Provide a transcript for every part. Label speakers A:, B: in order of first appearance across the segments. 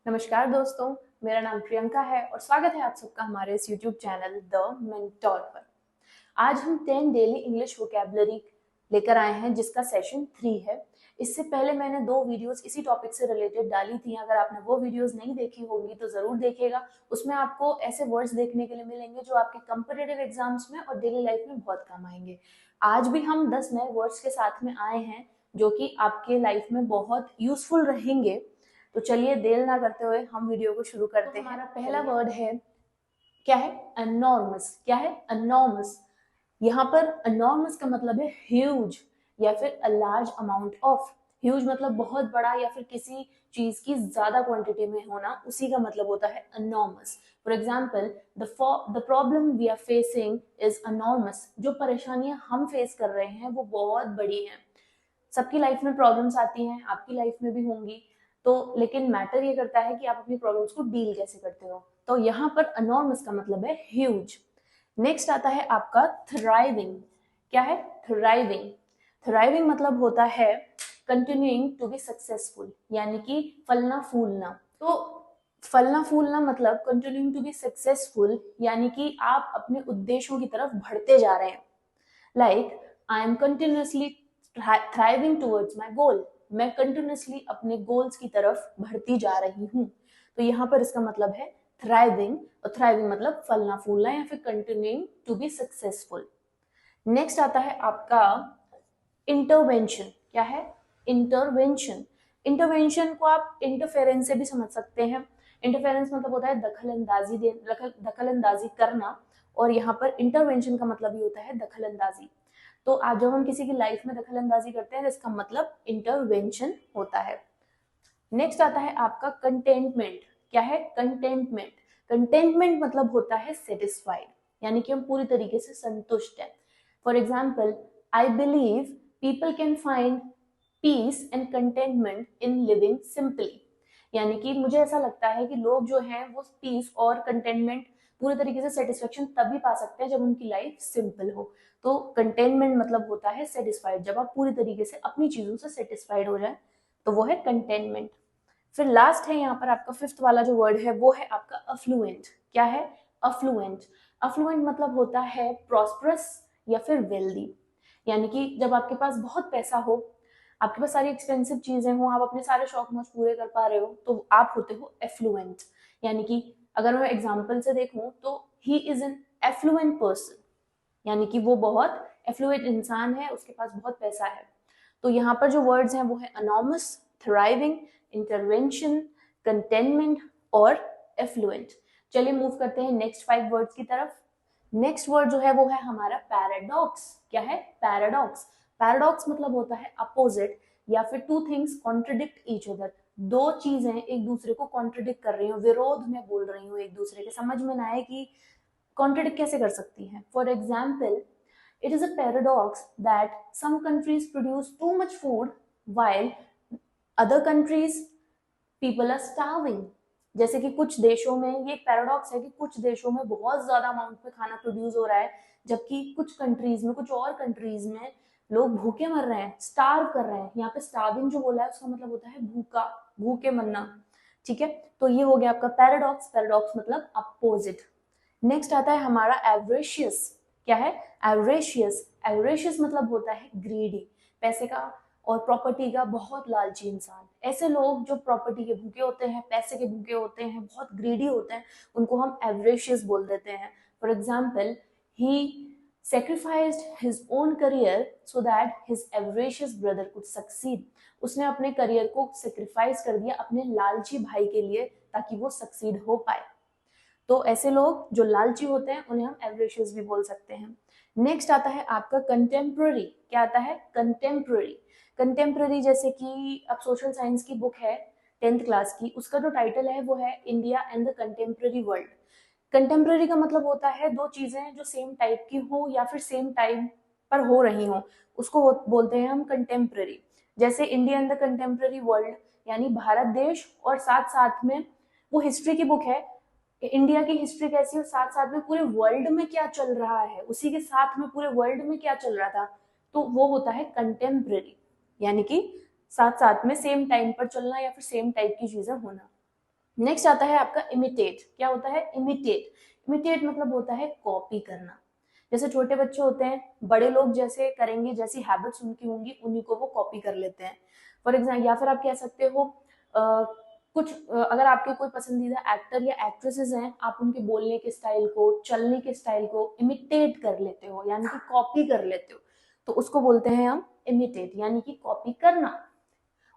A: नमस्कार दोस्तों, मेरा नाम प्रियंका है और स्वागत है आप सबका हमारे इस YouTube चैनल द मेंटोर पर। आज हम 10 डेली इंग्लिश वोकैबुलरी लेकर आए हैं जिसका सेशन 3 है। इससे पहले मैंने 2 वीडियोस इसी टॉपिक से रिलेटेड डाली थी। अगर आपने वो वीडियोस नहीं देखी होंगी तो जरूर देखिएगा। उसमें आपको ऐसे वर्ड्स देखने के लिए मिलेंगे जो आपके कॉम्पिटिटिव एग्जाम्स में और डेली लाइफ में बहुत काम आएंगे। आज भी हम 10 नए वर्ड्स के साथ में आए हैं जो कि आपके लाइफ में बहुत यूजफुल रहेंगे। तो चलिए देर ना करते हुए हम वीडियो को शुरू करते हैं। हमारा पहला वर्ड है, क्या है? एनॉर्मस। क्या है? एनॉर्मस। यहाँ पर एनॉर्मस का मतलब है ह्यूज या फिर a large amount of. Huge मतलब बहुत बड़ा या फिर किसी चीज की ज्यादा क्वांटिटी में होना, उसी का मतलब होता है enormous. For example, the problem we are facing is enormous. जो परेशानियां हम फेस कर रहे हैं वो बहुत बड़ी हैं। सबकी लाइफ में प्रॉब्लम्स आती हैं, आपकी लाइफ में भी होंगी। तो लेकिन मैटर ये करता है कि आप अपनी प्रॉब्लम्स को डील कैसे करते हो। तो यहाँ पर एनॉर्मस का मतलब है ह्यूज। नेक्स्ट आता है आपका थ्राइविंग। क्या है? थ्राइविंग। थ्राइविंग मतलब होता है कंटिन्यूइंग टू बी सक्सेसफुल, यानी कि फलना फूलना। तो फलना फूलना मतलब कंटिन्यूइंग टू बी सक्सेसफुल, यानी कि आप अपने उद्देश्यों की तरफ बढ़ते जा रहे हैं। Like I am continuously thriving towards my goal. मैं कंटिन्यूसली अपने गोल्स की तरफ बढ़ती जा रही हूँ। तो यहाँ पर इसका मतलब है थ्राइविंग, और थ्राइविंग मतलब फलना फूलना या फिर continuing to be successful. Next आता है आपका इंटरवेंशन। क्या है? इंटरवेंशन। इंटरवेंशन को आप इंटरफेरेंस से भी समझ सकते हैं। इंटरफेरेंस मतलब होता है दखल अंदाजी दखल अंदाजी करना, और यहाँ पर इंटरवेंशन का मतलब ही होता है दखल अंदाजी। तो आज जब हम किसी की लाइफ में दखल अंदाजी करते हैं तो इसका मतलब इंटरवेंशन होता है। नेक्स्ट आता है आपका कंटेंटमेंट। क्या है? कंटेंटमेंट। कंटेंटमेंट मतलब होता है सेटिस्फाइड, यानी कि हम पूरी तरीके से संतुष्ट हैं। For example, I believe people can find peace and contentment in living simply. यानी कि मुझे ऐसा लगता है कि लोग जो हैं वो पीस और कंटेंटमेंट, पूरी तरीके से सेटिस्फेक्शन तभी पा सकते हैं जब उनकी लाइफ सिंपल हो। तो कंटेनमेंट मतलब होता है सेटिस्फाइड, जब आप पूरी तरीके से अपनी चीजों से सेटिस्फाइड हो जाए तो वो है कंटेनमेंट। फिर लास्ट है यहाँ पर आपका फिफ्थ वाला जो वर्ड है वो है आपका अफ्लुएंट। क्या है? अफ्लुएंट। अफ्लुएंट मतलब होता है प्रॉस्परस या फिर वेल्दी, यानी कि जब आपके पास बहुत पैसा हो, आपके पास सारी एक्सपेंसिव चीजें हो, आप अपने सारे शौक मौज पूरे कर पा रहे हो, तो आप होते हो एफ्लुएंट। यानी कि अगर मैं एग्जाम्पल से देखूं तो he is an affluent person, यानी कि वो बहुत एफ्लुएंट इंसान है, उसके पास बहुत पैसा है। तो यहाँ पर जो वर्ड्स हैं वो है अनॉमस, थ्राइविंग, इंटरवेंशन, कंटेनमेंट और एफ्लुएंट। चलिए मूव करते हैं नेक्स्ट 5 वर्ड्स की तरफ। नेक्स्ट वर्ड जो है वो है हमारा पैराडॉक्स। क्या है? पैराडॉक्स। पैराडॉक्स मतलब होता है अपोजिट या फिर two things contradict each other. दो चीजें एक दूसरे को कॉन्ट्रडिक्ट कर रही हो, विरोध में बोल रही हो एक दूसरे के, समझ में ना आए कि कॉन्ट्रडिक्ट कैसे कर सकती हैं। For example, it is a paradox that some countries produce too much food while other countries people are starving। जैसे कि कुछ देशों में, ये एक पैराडॉक्स है कि कुछ देशों में बहुत ज्यादा अमाउंट में खाना प्रोड्यूस हो रहा है, जबकि कुछ कंट्रीज में, कुछ और कंट्रीज में लोग भूखे मर रहे हैं, स्टार्व कर रहे हैं। यहाँ पे स्टार्विंग जो बोला है उसका मतलब होता है भूखा, भूखे मरना। ठीक है, तो ये हो गया आपका पैराडॉक्स। पैराडॉक्स मतलब अपोजिट। नेक्स्ट आता है हमारा एवरेशियस। क्या है? एवरेशियस। एवरेशियस मतलब होता है ग्रीडी, पैसे का और प्रॉपर्टी का बहुत लालची इंसान। ऐसे लोग जो प्रॉपर्टी के भूखे होते हैं, पैसे के भूखे होते हैं, बहुत ग्रीडी होते हैं, उनको हम एवरेशियस बोल देते हैं। For example, he sacrificed his own career so that his avaricious brother could succeed। उसने अपने करियर को सेक्रीफाइस कर दिया अपने लालची भाई के लिए ताकि वो सक्सीड हो पाए। तो ऐसे लोग जो लालची होते हैं उन्हें हम एवरेशियस भी बोल सकते हैं। नेक्स्ट आता है आपका कंटेम्प्ररी। क्या आता है? कंटेम्प्ररी। कंटेम्प्ररी जैसे कि अब सोशल साइंस की बुक है 10th क्लास की, उसका जो टाइटल है वो है India and the contemporary world. Contemporary का मतलब होता है दो चीजें जो सेम टाइप की हो या फिर सेम टाइम पर हो रही हो, उसको बोलते हैं हम कंटेम्प्ररी। जैसे India and the contemporary world यानी भारत देश, और साथ साथ में वो हिस्ट्री की बुक है, इंडिया की हिस्ट्री कैसी है, साथ साथ में पूरे वर्ल्ड में क्या चल रहा है, उसी के साथ में पूरे वर्ल्ड में क्या चल रहा था, तो वो होता है कंटेम्प्ररी। यानी कि साथ साथ में सेम टाइम पर चलना या फिर सेम टाइप की चीजें होना। नेक्स्ट आता है आपका इमिटेट। क्या होता है इमिटेट? इमिटेट मतलब होता है कॉपी करना। जैसे छोटे बच्चे होते हैं, बड़े लोग जैसे करेंगे, जैसी हैबिट्स उनकी होंगी उन्हीं को वो कॉपी कर लेते हैं। फॉर एग्जाम्पल, या फिर आप कह सकते हो अगर आपके कोई पसंदीदा एक्टर या एक्ट्रेसेस हैं, आप उनके बोलने के स्टाइल को, चलने के स्टाइल को इमिटेट कर लेते हो, यानी कि कॉपी कर लेते हो, तो उसको बोलते हैं हम इमिटेट, यानी कि कॉपी करना।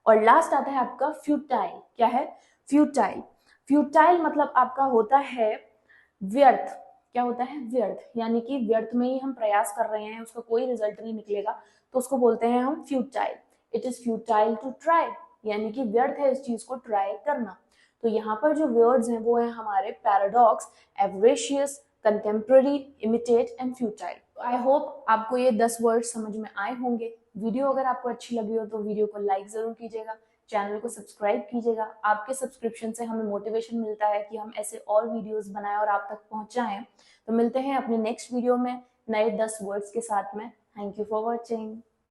A: और लास्ट आता है आपका फ्यूटाइल। क्या है? फ्यूटाइल। फ्यूटाइल मतलब आपका होता है व्यर्थ। क्या होता है? व्यर्थ, यानी कि व्यर्थ में ही हम प्रयास कर रहे हैं, उसका कोई रिजल्ट नहीं निकलेगा, तो उसको बोलते हैं हम futile. It is futile to try, यानी कि व्यर्थ है इस चीज को ट्राई करना। तो यहाँ पर जो वर्ड्स हैं वो है हमारे paradox, avaricious, contemporary, imitate and futile. I hope आपको ये 10 वर्ड समझ में आए होंगे। वीडियो अगर आपको अच्छी लगी हो तो वीडियो को लाइक जरूर कीजिएगा, चैनल को सब्सक्राइब कीजिएगा। आपके सब्सक्रिप्शन से हमें मोटिवेशन मिलता है कि हम ऐसे और वीडियोस बनाएं और आप तक पहुंचाएं। तो मिलते हैं अपने नेक्स्ट वीडियो में नए 10 वर्ड्स के साथ में। Thank you for watching.